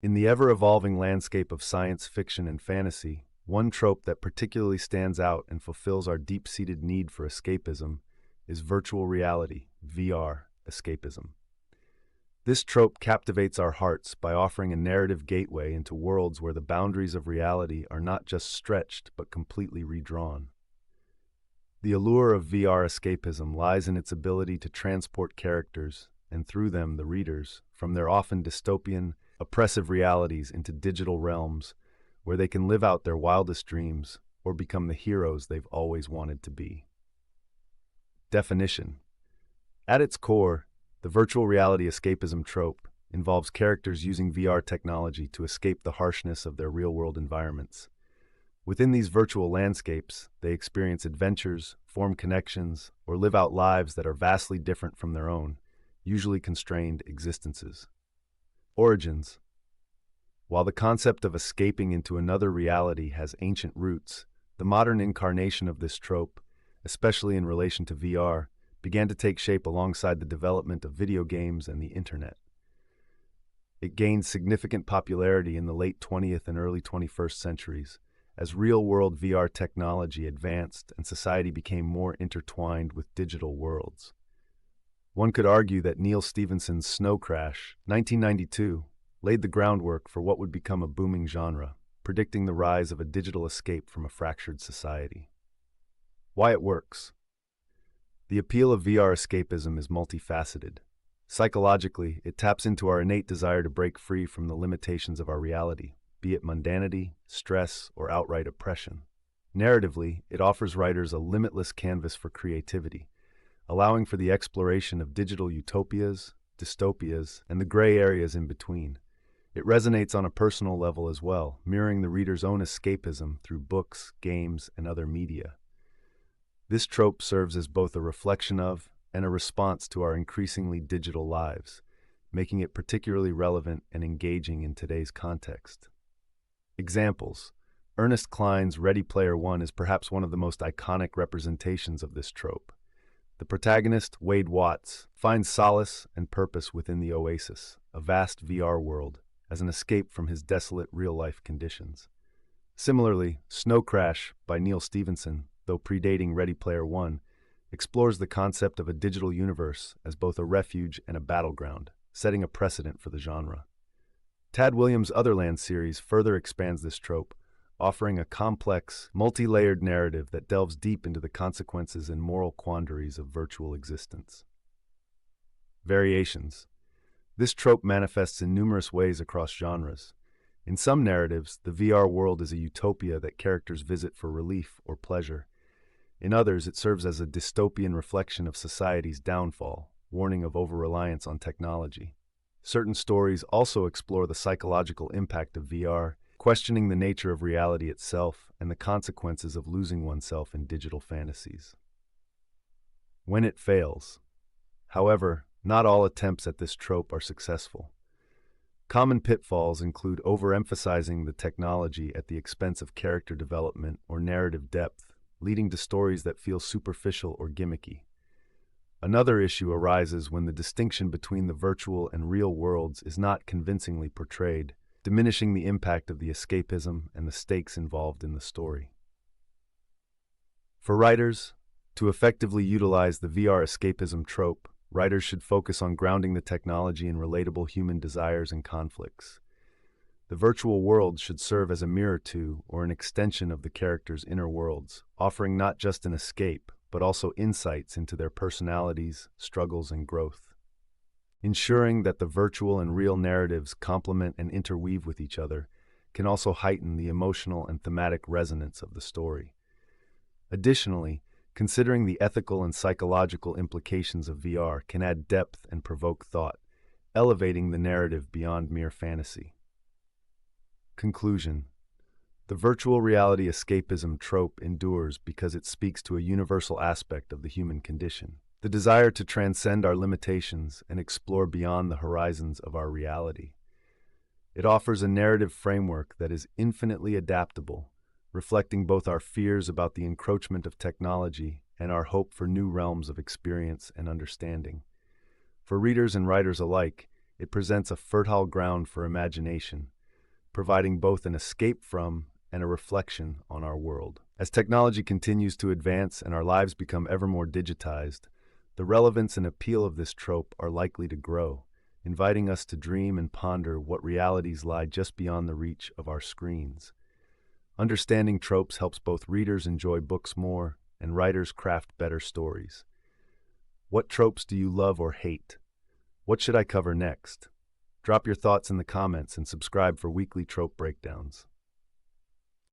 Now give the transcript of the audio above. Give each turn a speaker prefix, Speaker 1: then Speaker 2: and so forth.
Speaker 1: In the ever-evolving landscape of science fiction and fantasy, one trope that particularly stands out and fulfills our deep-seated need for escapism is virtual reality, VR escapism. This trope captivates our hearts by offering a narrative gateway into worlds where the boundaries of reality are not just stretched but completely redrawn. The allure of VR escapism lies in its ability to transport characters, and through them the readers, from their often dystopian, oppressive realities into digital realms where they can live out their wildest dreams or become the heroes they've always wanted to be. Definition: at its core, the virtual reality escapism trope involves characters using VR technology to escape the harshness of their real-world environments. Within these virtual landscapes, they experience adventures, form connections, or live out lives that are vastly different from their own, usually constrained existences. Origins: while the concept of escaping into another reality has ancient roots, the modern incarnation of this trope, especially in relation to VR, began to take shape alongside the development of video games and the internet. It gained significant popularity in the late 20th and early 21st centuries as real-world VR technology advanced and society became more intertwined with digital worlds. One could argue that Neil Stephenson's Snow Crash, 1992, laid the groundwork for what would become a booming genre, predicting the rise of a digital escape from a fractured society. Why it works. The appeal of VR escapism is multifaceted. Psychologically, it taps into our innate desire to break free from the limitations of our reality, be it mundanity, stress, or outright oppression. Narratively, it offers writers a limitless canvas for creativity, allowing for the exploration of digital utopias, dystopias, and the gray areas in between. It resonates on a personal level as well, mirroring the reader's own escapism through books, games, and other media. This trope serves as both a reflection of and a response to our increasingly digital lives, making it particularly relevant and engaging in today's context. Examples: Ernest Cline's Ready Player One is perhaps one of the most iconic representations of this trope. The protagonist, Wade Watts, finds solace and purpose within the Oasis, a vast VR world, as an escape from his desolate real-life conditions. Similarly, Snow Crash by Neil Stephenson, though predating Ready Player One, explores the concept of a digital universe as both a refuge and a battleground, setting a precedent for the genre. Tad Williams' Otherland series further expands this trope, offering a complex, multi-layered narrative that delves deep into the consequences and moral quandaries of virtual existence. Variations. This trope manifests in numerous ways across genres. In some narratives, the VR world is a utopia that characters visit for relief or pleasure. In others, it serves as a dystopian reflection of society's downfall, warning of over-reliance on technology. Certain stories also explore the psychological impact of VR, questioning the nature of reality itself and the consequences of losing oneself in digital fantasies. When it fails. However, not all attempts at this trope are successful. Common pitfalls include overemphasizing the technology at the expense of character development or narrative depth, leading to stories that feel superficial or gimmicky. Another issue arises when the distinction between the virtual and real worlds is not convincingly portrayed, diminishing the impact of the escapism and the stakes involved in the story. For writers, to effectively utilize the VR escapism trope, writers should focus on grounding the technology in relatable human desires and conflicts. The virtual world should serve as a mirror to or an extension of the characters' inner worlds, offering not just an escape, but also insights into their personalities, struggles, and growth. Ensuring that the virtual and real narratives complement and interweave with each other can also heighten the emotional and thematic resonance of the story. Additionally, considering the ethical and psychological implications of VR can add depth and provoke thought, elevating the narrative beyond mere fantasy. Conclusion: the virtual reality escapism trope endures because it speaks to a universal aspect of the human condition, the desire to transcend our limitations and explore beyond the horizons of our reality. It offers a narrative framework that is infinitely adaptable, reflecting both our fears about the encroachment of technology and our hope for new realms of experience and understanding. For readers and writers alike, it presents a fertile ground for imagination, providing both an escape from and a reflection on our world. As technology continues to advance and our lives become ever more digitized, the relevance and appeal of this trope are likely to grow, inviting us to dream and ponder what realities lie just beyond the reach of our screens. Understanding tropes helps both readers enjoy books more and writers craft better stories. What tropes do you love or hate? What should I cover next? Drop your thoughts in the comments and subscribe for weekly trope breakdowns.